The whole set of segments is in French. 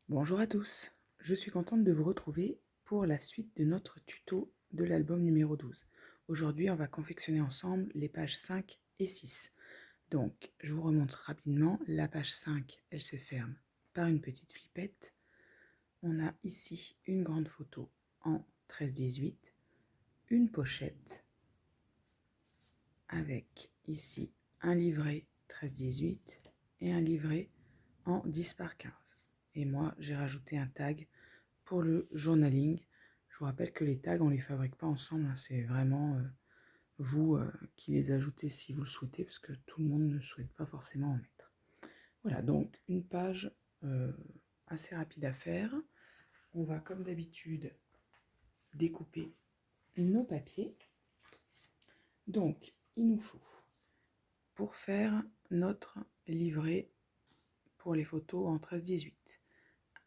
Bonjour à tous, je suis contente de vous retrouver pour la suite de notre tuto de l'album numéro 12. Aujourd'hui, on va confectionner ensemble les pages 5 et 6. Donc, je vous remonte rapidement. La page 5, elle se ferme par une petite flippette. On a ici une grande photo en 13-18, une pochette avec ici un livret 13-18 et un livret en 10 par 15. Et moi, j'ai rajouté un tag pour le journaling. Je vous rappelle que les tags, on ne les fabrique pas ensemble, hein, c'est vraiment vous qui les ajoutez si vous le souhaitez, parce que tout le monde ne souhaite pas forcément en mettre. Voilà, donc une page assez rapide à faire. On va, comme d'habitude, découper nos papiers. Donc, il nous faut, pour faire notre livret pour les photos en 13-18,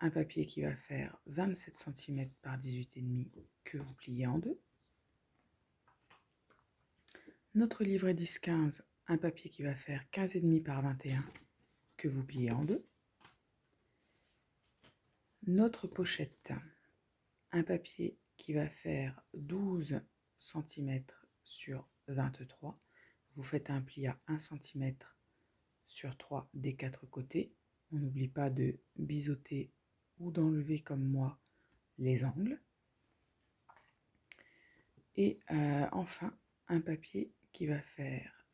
un papier qui va faire 27 cm par 18,5 que vous pliez en deux. Notre livret 10-15, un papier qui va faire 15,5 par 21 que vous pliez en deux. Notre pochette, un papier qui va faire 12 cm sur 23. Vous faites un pli à 1 cm sur 3 des quatre côtés. On n'oublie pas de biseauter ou d'enlever comme moi les angles. Et enfin, un papier qui va faire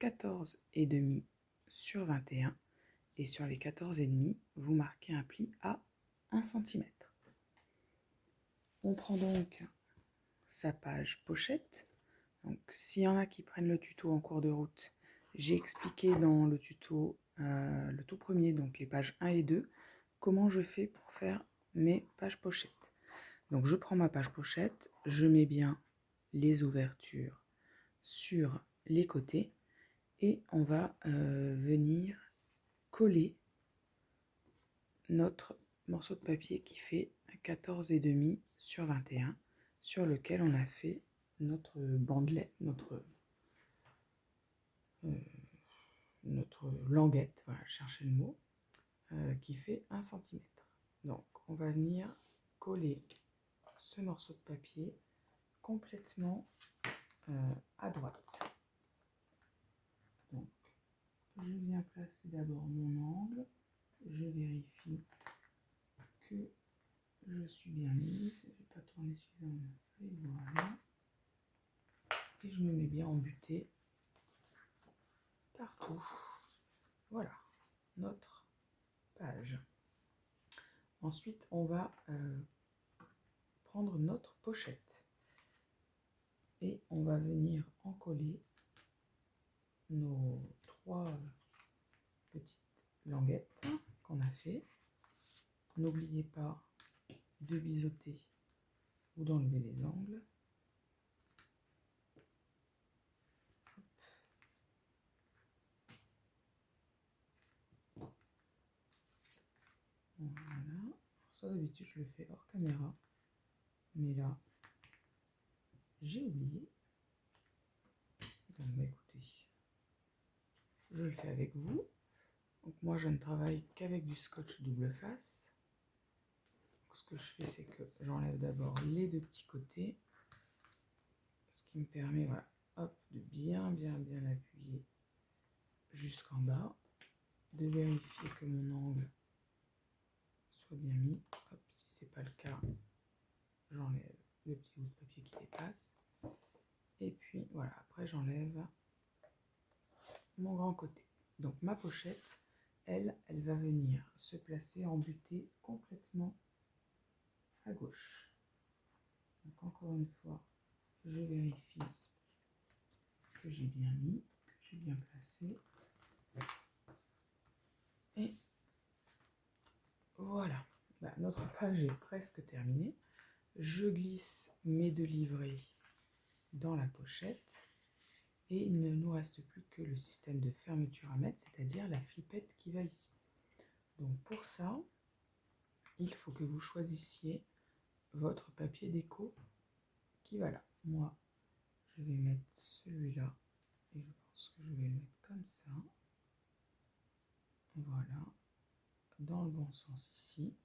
14,5 sur 21. Et sur les 14,5, vous marquez un pli à 1 cm. On prend donc sa page pochette. Donc, s'il y en a qui prennent le tuto en cours de route, j'ai expliqué dans le tuto, le tout premier, donc les pages 1 et 2, comment je fais pour faire mes pages pochettes. Donc, je prends ma page pochette, je mets bien les ouvertures sur les côtés et on va venir coller notre morceau de papier qui fait 14,5 sur 21 sur lequel on a fait notre bandelette, notre languette, voilà, chercher le mot, qui fait 1 cm. Donc on va venir coller ce morceau de papier complètement à droite. Donc je viens placer d'abord mon angle, je vérifie que je suis bien mise, je ne vais pas tourner suffisamment ma feuille, voilà. Et je me mets bien en butée partout. Voilà, notre page. Ensuite, on va prendre notre pochette et on va venir en coller nos trois petites languettes qu'on a fait. N'oubliez pas de biseauter ou d'enlever les angles. Voilà. Ça, d'habitude, je le fais hors caméra. Mais là, j'ai oublié. Donc, bah, écoutez, je le fais avec vous. Donc, moi, je ne travaille qu'avec du scotch double face. Donc, ce que je fais, c'est que j'enlève d'abord les deux petits côtés. Ce qui me permet, voilà, hop, de bien appuyer jusqu'en bas. De vérifier que mon angle soit bien mis. Hop, si c'est pas le cas, j'enlève le petit bout de papier qui dépasse. Et puis voilà, après j'enlève mon grand côté. Donc ma pochette, elle va venir se placer en butée complètement à gauche. Donc encore une fois, je vérifie que j'ai bien mis, que j'ai bien placé. Et voilà, bah, notre page est presque terminée. Je glisse mes deux livrets dans la pochette et il ne nous reste plus que le système de fermeture à mettre, c'est-à-dire la flippette qui va ici. Donc pour ça, il faut que vous choisissiez votre papier déco qui va là. Moi, je vais mettre celui-là et je pense que je vais le mettre comme ça. Voilà, dans le bon sens ici.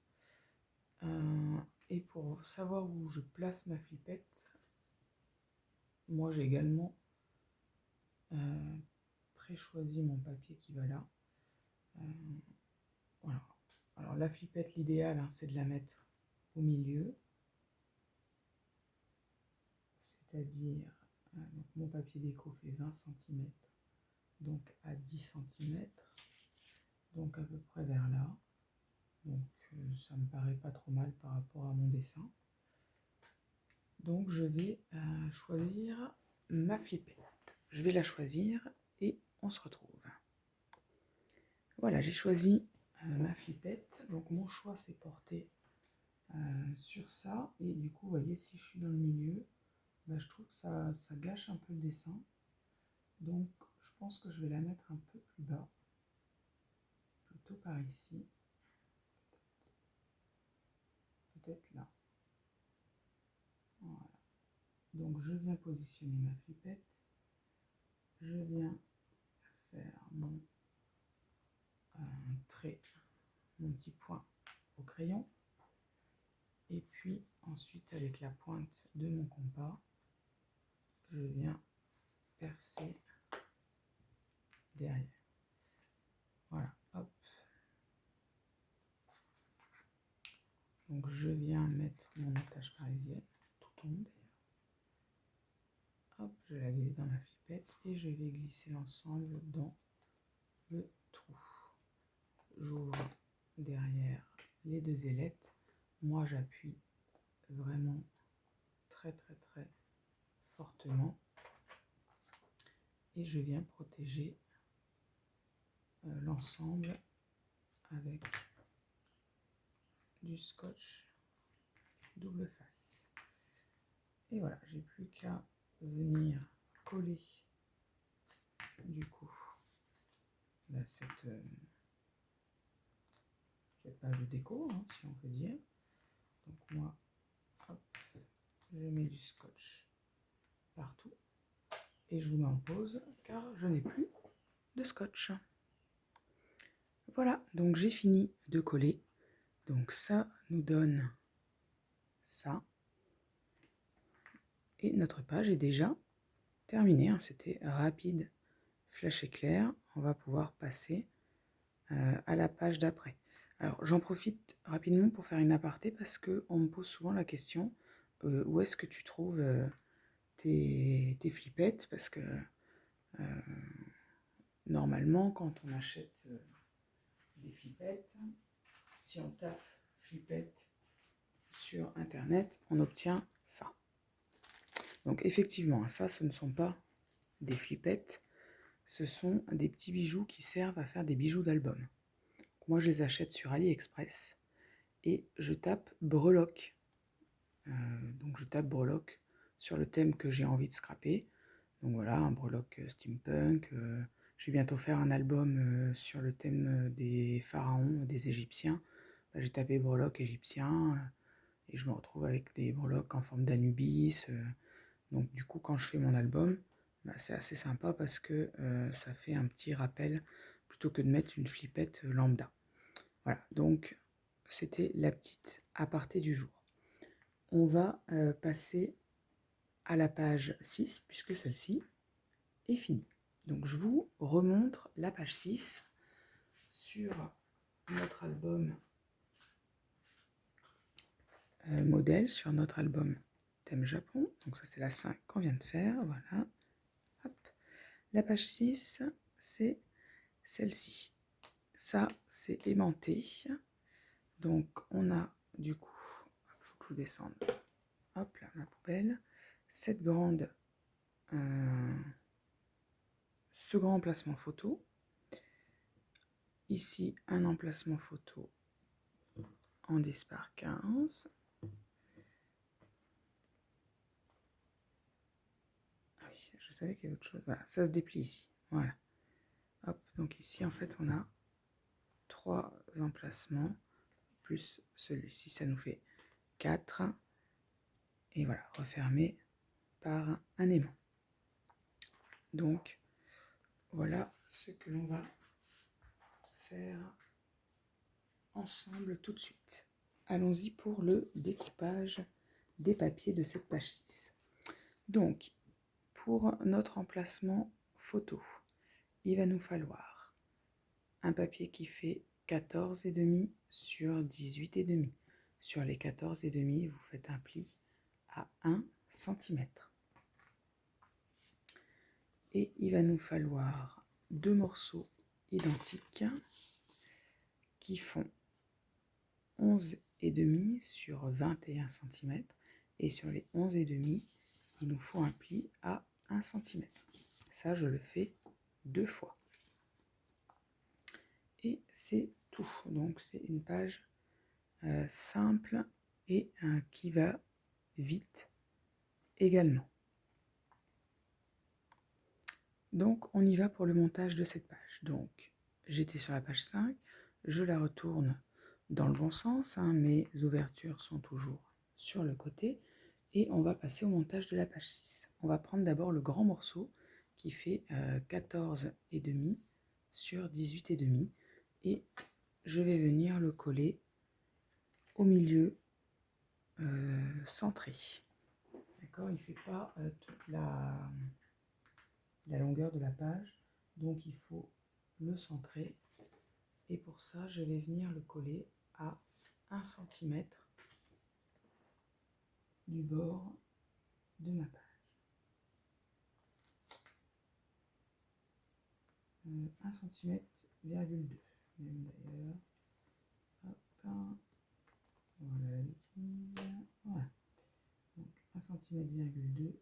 Et pour savoir où je place ma flippette, moi j'ai également pré-choisi mon papier qui va là. Voilà. Alors la flippette, l'idéal, hein, c'est de la mettre au milieu. C'est-à-dire, donc mon papier déco fait 20 cm, donc à 10 cm, donc à peu près vers là. Donc ça me paraît pas trop mal par rapport à mon dessin. Donc je vais choisir ma flippette. Je vais la choisir et on se retrouve. Voilà, j'ai choisi ma flippette. Donc mon choix s'est porté sur ça. Et du coup, vous voyez, si je suis dans le milieu, bah, je trouve que ça gâche un peu le dessin. Donc je pense que je vais la mettre un peu plus bas. Plutôt par ici. Peut-être là. Voilà. Donc je viens positionner ma flippette. Je viens faire mon trait, mon petit point au crayon. Et puis ensuite avec la pointe de mon compas, je viens percer derrière. Voilà, hop. Donc je viens mettre mon attache parisienne, tout en haut d'ailleurs. Hop, je la glisse dans ma flippette et je vais glisser l'ensemble dans le trou. J'ouvre derrière les deux ailettes. Moi j'appuie vraiment très fortement et je viens protéger l'ensemble avec du scotch double face. Et voilà, j'ai plus qu'à venir coller du coup cette page de déco, hein, si on peut dire. Donc moi, hop, je mets du scotch partout et je vous mets en pause car je n'ai plus de scotch. Voilà, donc j'ai fini de coller. Donc ça nous donne ça. Et notre page est déjà terminée, hein. C'était rapide, flash éclair. On va pouvoir passer à la page d'après. Alors j'en profite rapidement pour faire une aparté parce qu'on me pose souvent la question où est-ce que tu trouves tes flippettes, parce que normalement quand on achète des flippettes, si on tape flippette sur internet, on obtient ça. Donc effectivement, ça ce ne sont pas des flippettes, ce sont des petits bijoux qui servent à faire des bijoux d'album. Moi je les achète sur AliExpress et je tape breloque. Donc je tape breloque sur le thème que j'ai envie de scraper. Donc voilà, un breloque steampunk. Je vais bientôt faire un album sur le thème des pharaons, des Égyptiens. Là, j'ai tapé breloque égyptien et je me retrouve avec des breloques en forme d'Anubis. Donc du coup, quand je fais mon album, bah, c'est assez sympa parce que ça fait un petit rappel plutôt que de mettre une flippette lambda. Voilà, donc c'était la petite aparté du jour. On va passer à la page 6 puisque celle-ci est finie. Donc je vous remontre la page 6 sur notre album modèle, sur notre album thème Japon. Donc ça c'est la 5 qu'on vient de faire, voilà. Hop. La page 6, c'est celle-ci. Ça c'est aimanté. Donc on a du coup, il faut que je vous descende, hop là, ma poubelle, cette grande... ce grand emplacement photo. Ici, un emplacement photo en dispar 15. Ah oui, je savais qu'il y avait autre chose. Voilà, ça se déplie ici. Voilà. Hop, donc ici, en fait, on a 3 emplacements, plus celui-ci, ça nous fait 4. Et voilà, refermé par un aimant. Donc, voilà ce que l'on va faire ensemble tout de suite. allons-y pour le découpage des papiers de cette page 6. Donc, pour notre emplacement photo, il va nous falloir un papier qui fait 14,5 sur 18,5. Sur les 14,5, vous faites un pli à 1 cm. Et il va nous falloir 2 morceaux identiques qui font 11,5 sur 21 cm. Et sur les 11,5, il nous faut un pli à 1 cm. Ça, je le fais 2 fois. Et c'est tout. Donc, c'est une page simple et qui va vite également. Donc, on y va pour le montage de cette page. Donc, j'étais sur la page 5, je la retourne dans le bon sens, mes ouvertures sont toujours sur le côté, et on va passer au montage de la page 6. On va prendre d'abord le grand morceau qui fait 14,5 sur 18,5, et je vais venir le coller au milieu centré. D'accord, il ne fait pas toute la longueur de la page, donc il faut le centrer, et pour ça je vais venir le coller à 1 cm du bord de ma page. 1 cm,2 même d'ailleurs. Hop, voilà la bêtise. Voilà. Donc 1 cm,2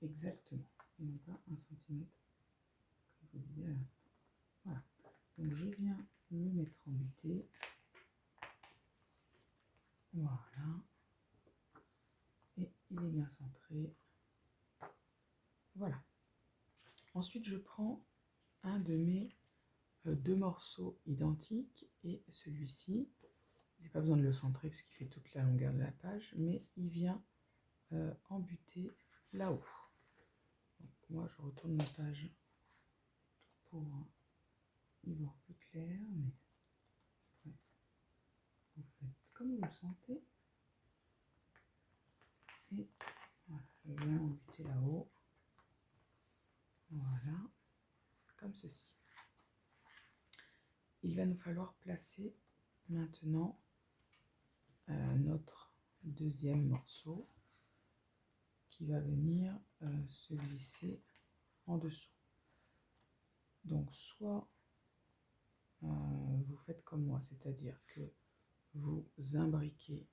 exactement, et non pas 1 cm comme je vous disais à l'instant. Voilà. Donc je viens le mettre en butée. Voilà. Et il est bien centré. Voilà. Ensuite, je prends un de mes 2 morceaux identiques, et celui-ci, il n'y a pas besoin de le centrer parce qu'il fait toute la longueur de la page, mais il vient embuter là-haut. Donc moi, je retourne ma page pour y voir plus clair, mais ouais, vous faites comme vous le sentez. Et voilà, je viens embuter là-haut. Voilà, comme ceci. Il va nous falloir placer maintenant notre deuxième morceau qui va venir se glisser en dessous. Donc soit vous faites comme moi, c'est-à-dire que vous imbriquez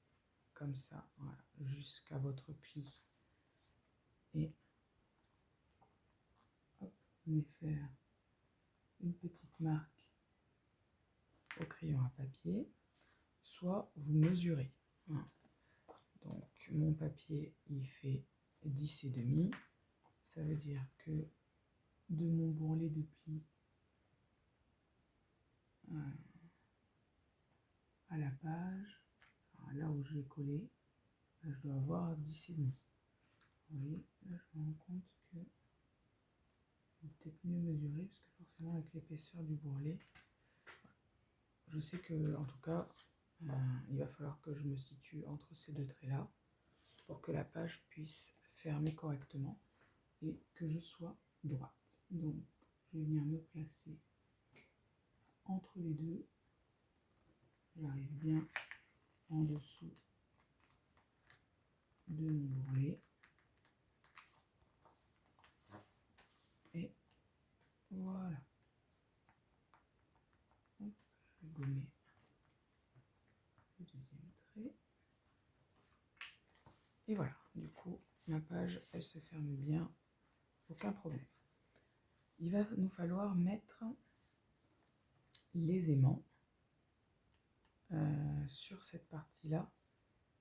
comme ça, voilà, jusqu'à votre pli, et hop, vous venez faire une petite marque au crayon à papier, soit vous mesurez. Hein. Donc mon papier il fait 10,5, ça veut dire que de mon bourrelet de pli à la page, là où je l'ai collé, là, je dois avoir 10,5. Vous voyez, là je me rends compte que je vais peut-être mieux mesurer, parce que forcément avec l'épaisseur du bourrelet, je sais que en tout cas il va falloir que je me situe entre ces deux traits là pour que la page puisse fermer correctement et que je sois droite. Donc je vais venir me placer entre les deux, j'arrive bien en dessous de mon bourrelet, et voilà. Hop, je vais gommer le deuxième trait, et voilà, du coup ma page elle se ferme bien, aucun problème. Il va nous falloir mettre les aimants sur cette partie là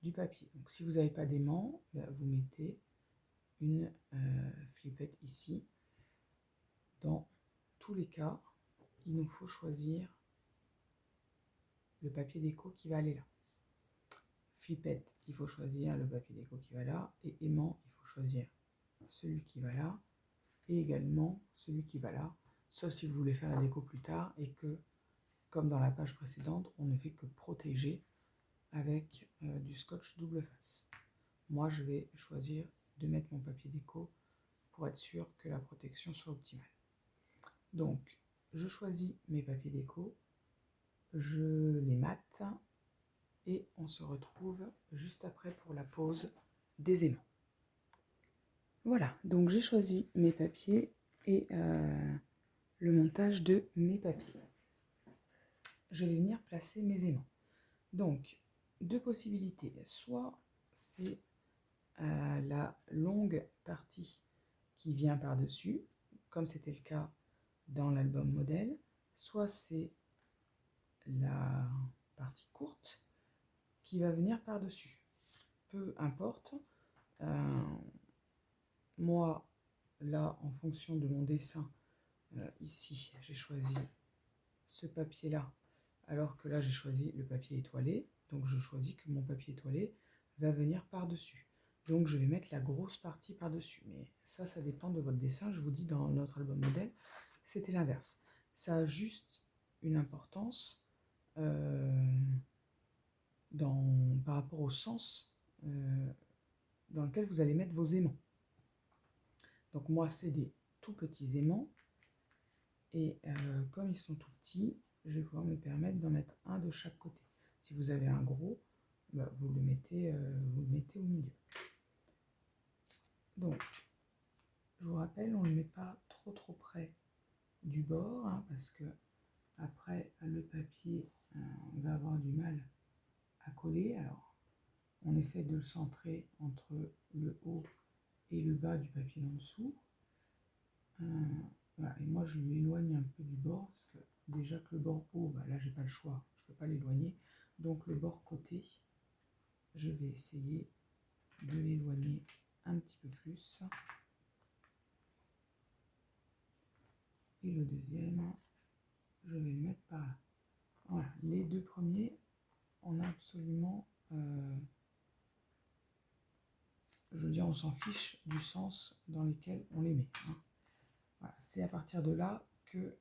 du papier. Donc si vous n'avez pas d'aimant, vous mettez une flippette ici. Dans tous les cas, il nous faut choisir le papier déco qui va aller là. Flippette, il faut choisir le papier déco qui va là, et aimant, il faut choisir celui qui va là, et également celui qui va là, sauf si vous voulez faire la déco plus tard et que, comme dans la page précédente, on ne fait que protéger avec du scotch double face. Moi, je vais choisir de mettre mon papier déco pour être sûr que la protection soit optimale. Donc, je choisis mes papiers déco, je les mate et on se retrouve juste après pour la pose des aimants. Voilà, donc j'ai choisi mes papiers et le montage de mes papiers. Je vais venir placer mes aimants. Donc, deux possibilités. Soit c'est la longue partie qui vient par-dessus, comme c'était le cas dans l'album modèle, soit c'est la partie courte qui va venir par-dessus. Peu importe. Moi, là, en fonction de mon dessin, ici, j'ai choisi ce papier-là, alors que là, j'ai choisi le papier étoilé. Donc, je choisis que mon papier étoilé va venir par-dessus. Donc, je vais mettre la grosse partie par-dessus. Mais ça dépend de votre dessin. Je vous dis, dans notre album modèle, c'était l'inverse. Ça a juste une importance par rapport au sens dans lequel vous allez mettre vos aimants. Donc moi, c'est des tout petits aimants. Et comme ils sont tout petits, je vais pouvoir me permettre d'en mettre un de chaque côté. Si vous avez un gros, vous le mettez au milieu. Donc, je vous rappelle, on ne le met pas trop près du bord, hein, parce que après, le papier va avoir du mal à coller. Alors, on essaie de le centrer entre le haut et le bas du papier en dessous. Voilà. Et moi, je m'éloigne un peu du bord, parce que déjà que le bord haut, là, j'ai pas le choix, je peux pas l'éloigner. Donc, le bord côté, je vais essayer de l'éloigner un petit peu plus. Et le deuxième, je vais le mettre par là. Voilà, les deux premiers, on a absolument, je veux dire, on s'en fiche du sens dans lequel on les met. Hein. Voilà, c'est à partir de là que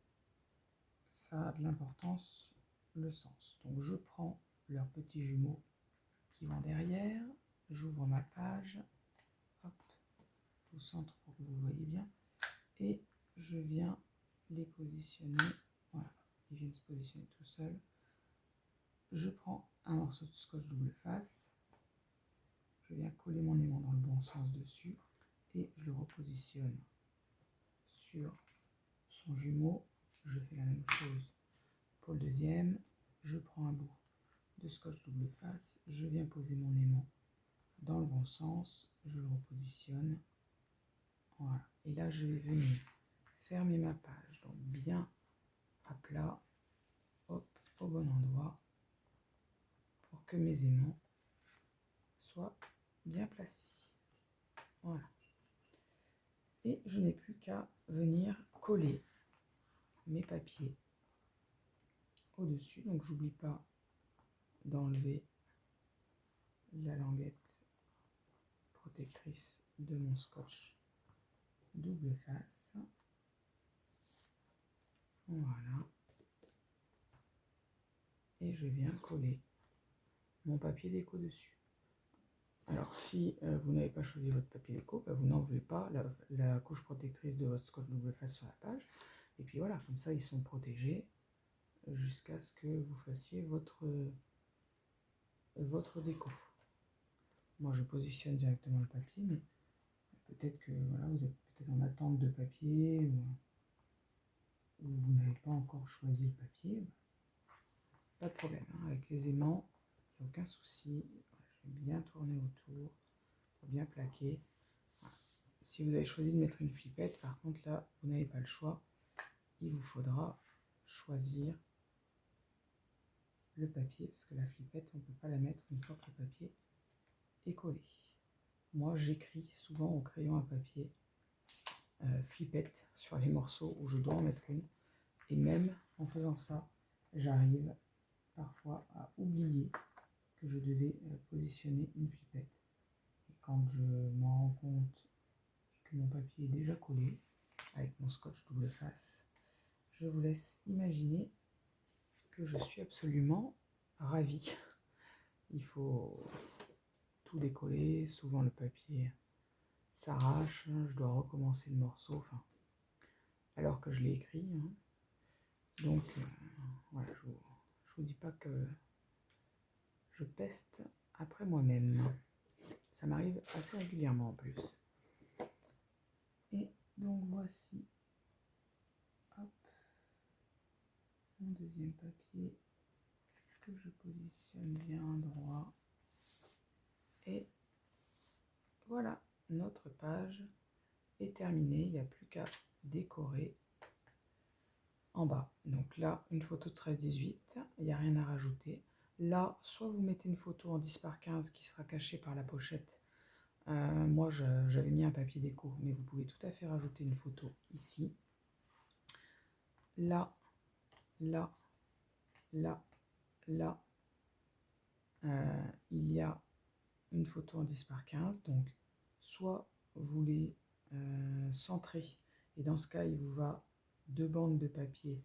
ça a de l'importance, le sens. Donc je prends leurs petits jumeaux qui vont derrière, j'ouvre ma page, hop, au centre pour que vous voyez bien, et je viens les positionner. Voilà, ils viennent se positionner tout seuls. Je prends un morceau de scotch double face, je viens coller mon aimant dans le bon sens dessus et je le repositionne sur son jumeau. Je fais la même chose pour le deuxième. Je prends un bout de scotch double face, je viens poser mon aimant dans le bon sens, je le repositionne. Voilà. Et là, je vais venir fermer ma page, donc bien à plat, hop, au bon endroit, pour que mes aimants soient bien placés. Voilà. Et je n'ai plus qu'à venir coller mes papiers au-dessus. Donc, j'oublie pas d'enlever la languette protectrice de mon scotch double face. Voilà. Et je viens coller mon papier déco dessus. Alors si vous n'avez pas choisi votre papier déco, vous n'enlevez pas la couche protectrice de votre scotch double face sur la page. Et puis voilà, comme ça ils sont protégés jusqu'à ce que vous fassiez votre déco. Moi je positionne directement le papier, mais peut-être que voilà, vous êtes peut-être en attente de papier ou vous n'avez pas encore choisi le papier. Pas de problème, hein. Avec les aimants, il n'y a aucun souci. Je vais bien tourner autour pour bien plaquer. Voilà. Si vous avez choisi de mettre une flippette, par contre là, vous n'avez pas le choix. Il vous faudra choisir le papier, parce que la flippette, on ne peut pas la mettre une fois que le papier est collé. Moi, j'écris souvent au crayon à papier flippette sur les morceaux où je dois en mettre une. Et même en faisant ça, j'arrive parfois à oublier que je devais positionner une flippette. Et quand je m'en rends compte et que mon papier est déjà collé avec mon scotch double face, je vous laisse imaginer que je suis absolument ravie il faut tout décoller. Souvent le papier s'arrache, je dois recommencer le morceau, enfin, alors que je l'ai écrit. Hein. Donc, voilà, je vous dis pas que je peste après moi-même. Ça m'arrive assez régulièrement en plus. Et donc voici, hop, mon deuxième papier que je positionne bien droit. Et voilà, notre page est terminée. Il n'y a plus qu'à décorer en bas. Donc là, une photo de 13-18, il n'y a rien à rajouter. Là, soit vous mettez une photo en 10 par 15 qui sera cachée par la pochette. Moi, j'avais mis un papier déco, mais vous pouvez tout à fait rajouter une photo ici. Là, là, là, là, il y a une photo en 10 par 15. Donc, soit vous les centrez, et dans ce cas, il vous va 2 bandes de papier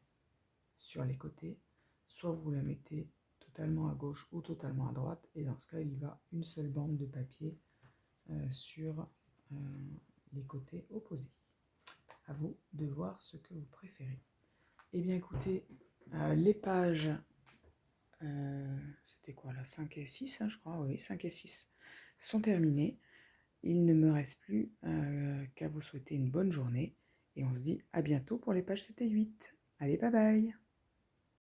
sur les côtés, soit vous la mettez totalement à gauche ou totalement à droite, et dans ce cas, il va une seule bande de papier sur les côtés opposés. À vous de voir ce que vous préférez. Eh bien écoutez, les pages, c'était quoi là, 5 et 6, hein, je crois, oui, 5 et 6 sont terminées. Il ne me reste plus qu'à vous souhaiter une bonne journée, et on se dit à bientôt pour les pages 7 et 8. Allez, bye bye!